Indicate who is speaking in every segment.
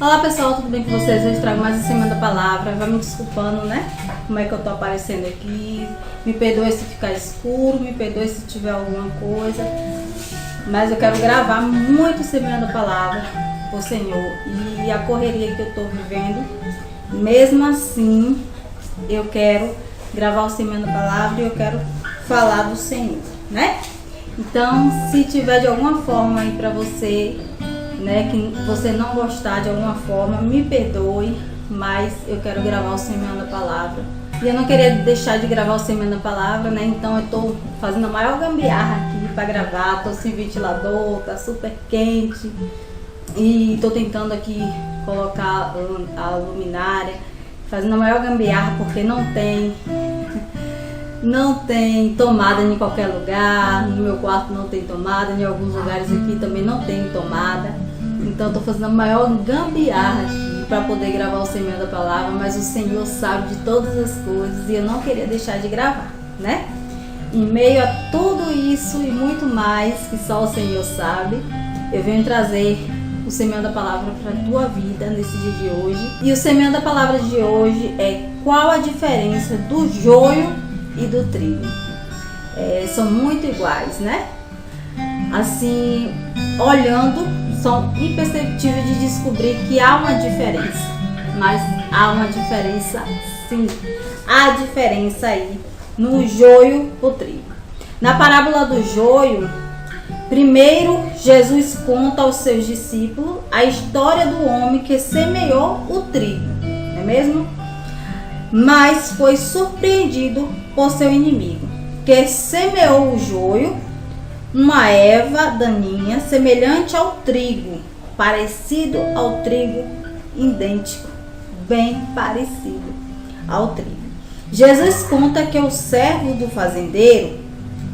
Speaker 1: Olá pessoal, tudo bem com vocês? Hoje trago mais uma Semana da Palavra. Vai me desculpando, né? Como é que eu tô aparecendo aqui. Me perdoe se ficar escuro, me perdoe se tiver alguma coisa. Mas eu quero gravar muito Semana da Palavra pro Senhor. E a correria que eu tô vivendo, mesmo assim, eu quero gravar o Semana da Palavra e eu quero falar do Senhor, né? Então, se tiver de alguma forma aí pra você, né, que você não gostar de alguma forma, me perdoe, mas eu quero gravar o Semana da Palavra. E eu não queria deixar de gravar o Semana da Palavra, né? Então eu tô fazendo a maior gambiarra aqui pra gravar, tô sem ventilador, tá super quente. E tô tentando aqui colocar a luminária, fazendo a maior gambiarra porque não tem tomada em qualquer lugar. No meu quarto não tem tomada, em alguns lugares aqui também não tem tomada. Então eu tô fazendo a maior gambiarra aqui para poder gravar o Semana da Palavra, mas o Senhor sabe de todas as coisas e eu não queria deixar de gravar, né? Em meio a tudo isso e muito mais que só o Senhor sabe, eu venho trazer o Semana da Palavra para a tua vida nesse dia de hoje. E o Semana da Palavra de hoje é: qual a diferença do joio e do trigo? São muito iguais, né? Assim, olhando, são imperceptíveis de descobrir que há uma diferença, mas há uma diferença sim, há diferença aí no joio e trigo. Na parábola do joio, primeiro Jesus conta aos seus discípulos a história do homem que semeou o trigo, não é mesmo? Mas foi surpreendido por seu inimigo, que semeou o joio, uma erva daninha semelhante ao trigo, parecido ao trigo, idêntico, bem parecido ao trigo. Jesus conta que os servos do fazendeiro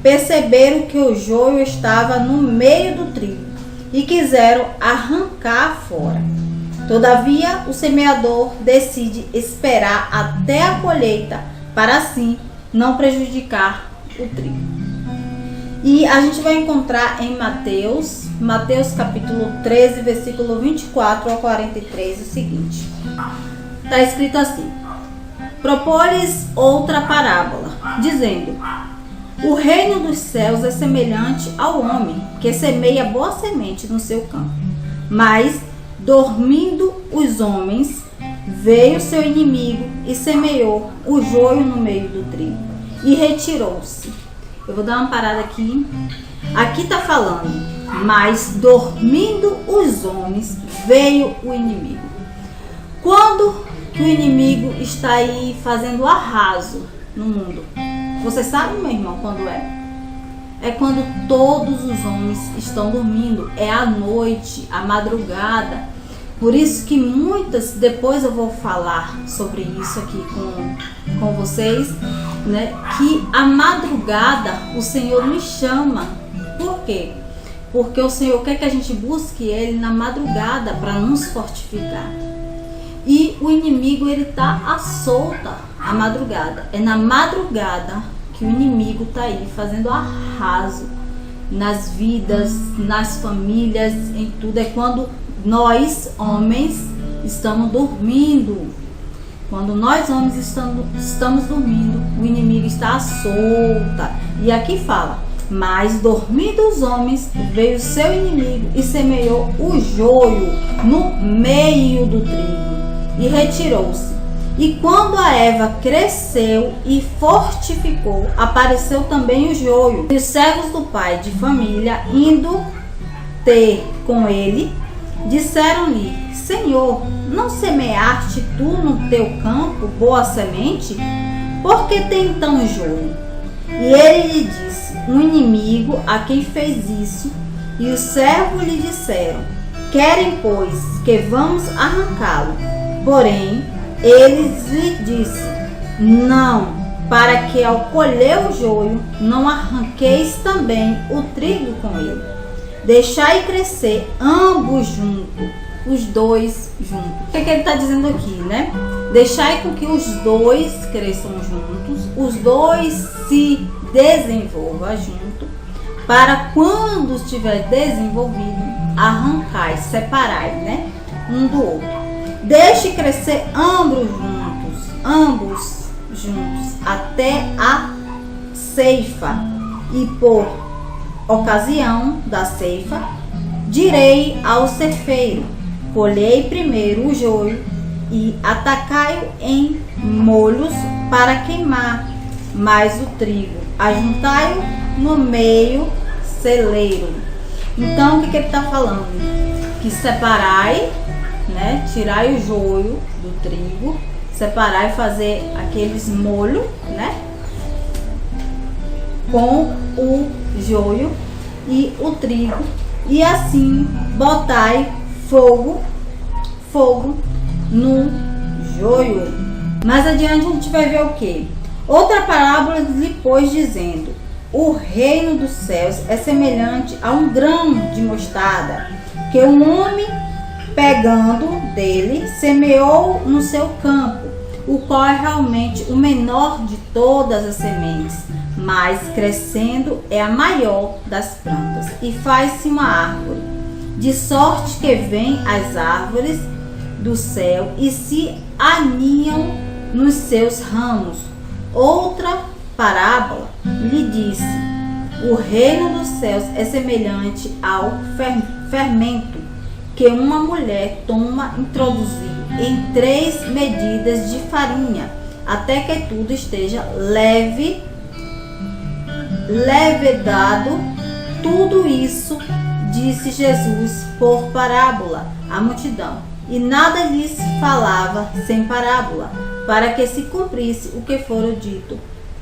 Speaker 1: perceberam que o joio estava no meio do trigo e quiseram arrancar fora. Todavia, o semeador decide esperar até a colheita para assim não prejudicar o trigo. E a gente vai encontrar em Mateus capítulo 13, versículo 24 ao 43, o seguinte. Está escrito assim: propôs-lhes outra parábola, dizendo: o reino dos céus é semelhante ao homem que semeia boa semente no seu campo. Mas, dormindo os homens, veio seu inimigo e semeou o joio no meio do trigo e retirou-se. Eu vou dar uma parada aqui. Aqui está falando: mas dormindo os homens, veio o inimigo. Quando que o inimigo está aí fazendo arraso no mundo? Você sabe, meu irmão, quando é? É quando todos os homens estão dormindo. É à noite, à madrugada. Por isso que muitas, depois eu vou falar sobre isso aqui com vocês, né? Que a madrugada o Senhor nos chama. Por quê? Porque o Senhor quer que a gente busque Ele na madrugada para nos fortificar. E o inimigo, ele tá à solta à madrugada. É na madrugada que o inimigo tá aí fazendo arraso nas vidas, nas famílias, em tudo. É quando nós, homens, estamos dormindo. Quando nós, homens, estamos dormindo, o inimigo está à solta. E aqui fala: mas dormindo os homens, veio seu inimigo e semeou o joio no meio do trigo e retirou-se. E quando a erva cresceu e fortificou, apareceu também o joio. E os servos do pai de família, indo ter com ele, disseram-lhe: Senhor, não semeaste tu no teu campo boa semente? Por que tem então joio? E ele lhe disse: um inimigo a quem fez isso. E os servos lhe disseram: querem, pois, que vamos arrancá-lo? Porém, eles lhe disse: não, para que ao colher o joio, não arranqueis também o trigo com ele. Deixai crescer ambos juntos, os dois juntos. O que ele está dizendo aqui, né? Deixai com que os dois cresçam juntos, os dois se desenvolvam junto, para quando estiver desenvolvido, arrancai, separai, né? um do outro. Deixe crescer ambos juntos, até a ceifa, e por ocasião da ceifa, direi ao ceifeiro: colhei primeiro o joio e atacai-o em molhos para queimar, mas o trigo ajuntai-o no meio celeiro. Então, o que ele está falando? Que separai, né? Tirai o joio do trigo, separar e fazer aqueles molhos, né? Com o joio e o trigo, e assim botai fogo no joio. Mais adiante a gente vai ver o que? Outra parábola lhe pôs dizendo: o reino dos céus é semelhante a um grão de mostarda, que um homem, pegando dele, semeou no seu campo, o qual é realmente o menor de todas as sementes, mas crescendo é a maior das plantas, e faz-se uma árvore, de sorte que vêm as árvores do céu e se aninham nos seus ramos. Outra parábola lhe disse: o reino dos céus é semelhante ao fermento que uma mulher toma introduzir em 3 medidas de farinha, até que tudo esteja levedado. Tudo isso disse Jesus por parábola à multidão, e nada lhes falava sem parábola, para que se cumprisse o que fora dito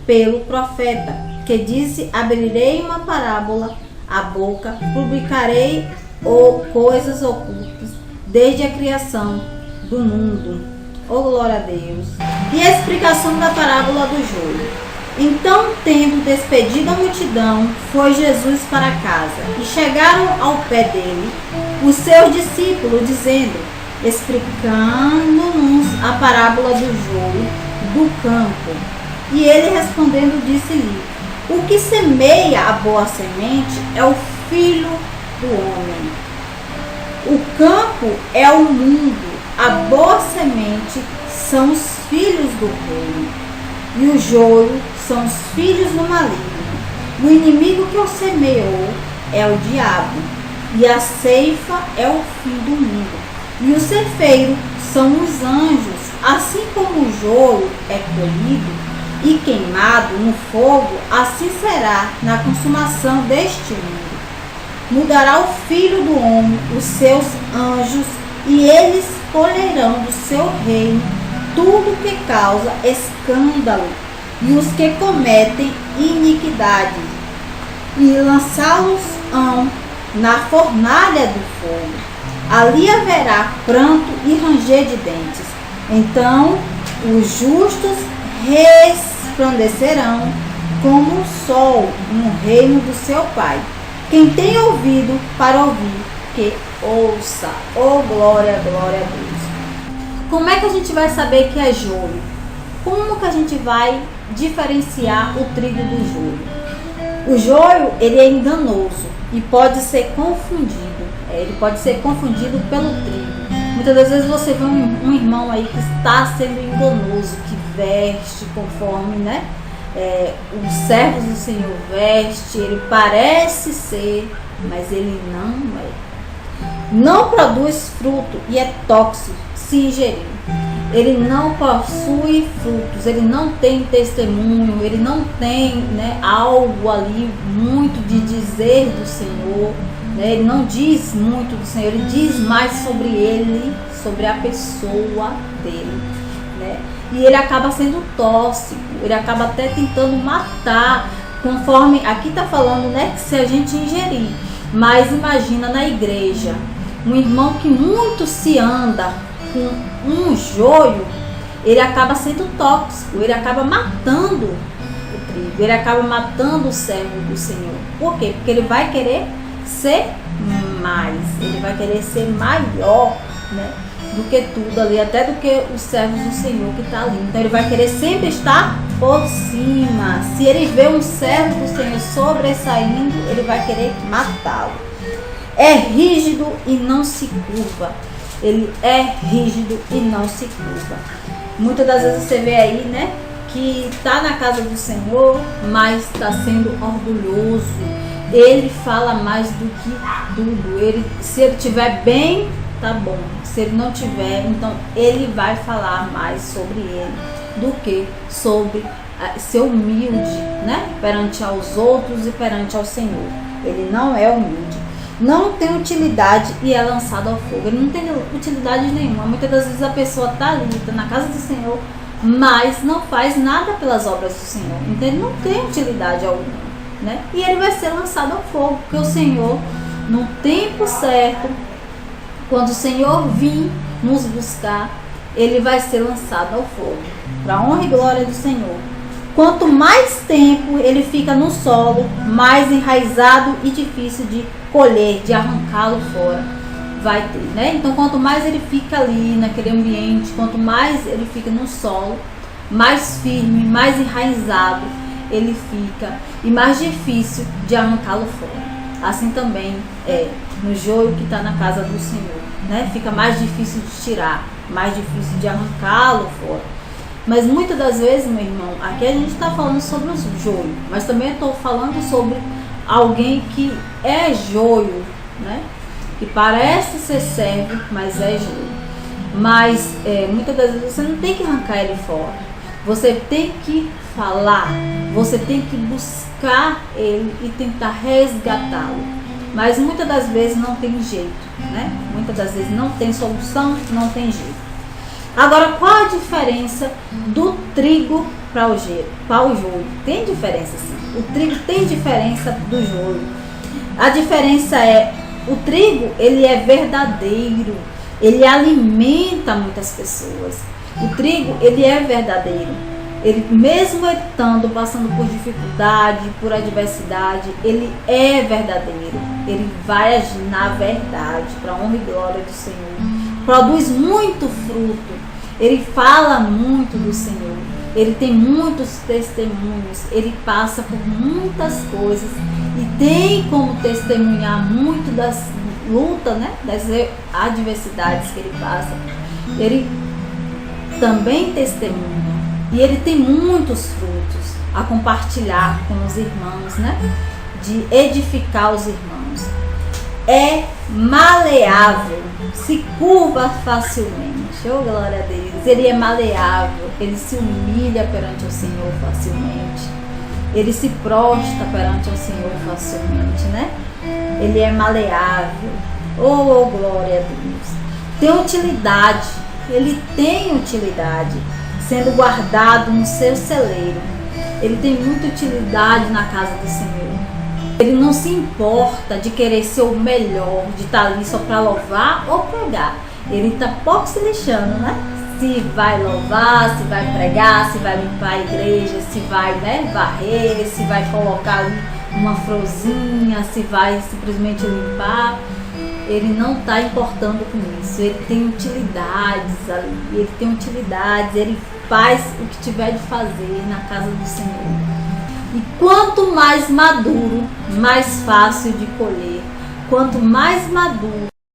Speaker 1: pelo profeta, que disse: abrirei uma parábola a boca, publicarei coisas ocultas desde a criação do mundo. Oh, glória a Deus! E a explicação da parábola do joio. Então, tendo despedido a multidão, foi Jesus para casa, e chegaram ao pé dele os seus discípulos, dizendo, explicando-nos a parábola do joio do campo. E ele respondendo disse-lhe: o que semeia a boa semente é o Filho do homem. O campo é o mundo, a boa semente são os filhos do reino, e o joio são os filhos do maligno. O inimigo que o semeou é o diabo, e a ceifa é o fim do mundo, e o ceifeiro são os anjos. Assim como o joio é colhido e queimado no fogo, assim será na consumação deste mundo. Mudará o Filho do homem os seus anjos, e eles colherão do seu reino tudo que causa escândalo e os que cometem iniquidade, e lançá-los-ão na fornalha do fogo. Ali haverá pranto e ranger de dentes. Então os justos resplandecerão como o sol no reino do seu Pai. Quem tem ouvido para ouvir, que ouça. Oh, glória, glória a Deus. Como é que a gente vai saber que é joio? Como que a gente vai diferenciar o trigo do joio? O joio, ele é enganoso e pode ser confundido. Ele pode ser confundido pelo trigo. Muitas das vezes você vê um irmão aí que está sendo enganoso, que veste conforme, né? Os servos do Senhor veste, ele parece ser, mas ele não é. Não produz fruto e é tóxico se ingerir. Ele não possui frutos, ele não tem testemunho, ele não tem, né, algo ali muito de dizer do Senhor, né? Ele não diz muito do Senhor, ele diz mais sobre ele, sobre a pessoa dele, né? E ele acaba sendo tóxico, ele acaba até tentando matar, conforme aqui está falando, né, que se a gente ingerir. Mas imagina na igreja, um irmão que muito se anda com um joio, ele acaba sendo tóxico, ele acaba matando o trigo, ele acaba matando o servo do Senhor. Por quê? Porque ele vai querer ser mais, ele vai querer ser maior, né, do que tudo ali, até do que os servos do Senhor que está ali. Então ele vai querer sempre estar por cima. Se ele vê um servo do Senhor sobressaindo, ele vai querer matá-lo. É rígido e não se curva. ele é rígido e não se curva. Muitas das vezes você vê aí, né, que está na casa do Senhor, mas está sendo orgulhoso. Ele fala mais do que tudo. Se ele estiver bem, tá bom. Se ele não tiver, então ele vai falar mais sobre ele do que sobre ser humilde, né, perante aos outros e perante ao Senhor. Ele não é humilde, não tem utilidade e é lançado ao fogo. Ele não tem utilidade nenhuma. Muitas das vezes a pessoa está ali, está na casa do Senhor, mas não faz nada pelas obras do Senhor. Então ele não tem utilidade alguma, né? E ele vai ser lançado ao fogo, porque o Senhor, no tempo certo, quando o Senhor vir nos buscar, ele vai ser lançado ao fogo, para a honra e glória do Senhor. Quanto mais tempo ele fica no solo, mais enraizado e difícil de colher, de arrancá-lo fora vai ter, né? Então quanto mais ele fica ali naquele ambiente, quanto mais ele fica no solo, mais firme, mais enraizado ele fica e mais difícil de arrancá-lo fora. Assim também é no joio que está na casa do Senhor, né? Fica mais difícil de tirar, mais difícil de arrancá-lo fora. Mas muitas das vezes, meu irmão, aqui a gente está falando sobre os joio, mas também estou falando sobre alguém que é joio, né? Que parece ser servo, mas é joio. Mas muitas das vezes você não tem que arrancar ele fora. Você tem que falar, você tem que buscar ele e tentar resgatá-lo. Mas muitas das vezes não tem jeito, né? Muitas das vezes não tem solução, não tem jeito. Agora, qual a diferença do trigo para o joio? Tem diferença sim. O trigo tem diferença do joio. A diferença é, o trigo, ele é verdadeiro. Ele alimenta muitas pessoas. O trigo, ele é verdadeiro. Ele, mesmo estando passando por dificuldade, por adversidade, ele é verdadeiro. Ele vai agir na verdade, para a honra e glória do Senhor. Produz muito fruto. Ele fala muito do Senhor. Ele tem muitos testemunhos. Ele passa por muitas coisas e tem como testemunhar muito das lutas, né? Das adversidades que ele passa. Ele também testemunha. E ele tem muitos frutos a compartilhar com os irmãos, né? De edificar os irmãos. É maleável, se curva facilmente. Oh, glória a Deus. Ele é maleável, ele se humilha perante o Senhor facilmente. Ele se prostra perante o Senhor facilmente, né? Ele é maleável. Oh, glória a Deus. Tem utilidade, ele tem utilidade, sendo guardado no seu celeiro. Ele tem muita utilidade na casa do Senhor. Ele não se importa de querer ser o melhor, de estar ali só para louvar ou pregar. Ele está pouco se lixando, né? Se vai louvar, se vai pregar, se vai limpar a igreja, se vai, né, varrer, se vai colocar ali uma florzinha, se vai simplesmente limpar. Ele não está importando com isso. Ele tem utilidades ali. Ele tem utilidades, ele faz o que tiver de fazer na casa do Senhor. E quanto mais maduro, mais fácil de colher. Quanto mais maduro,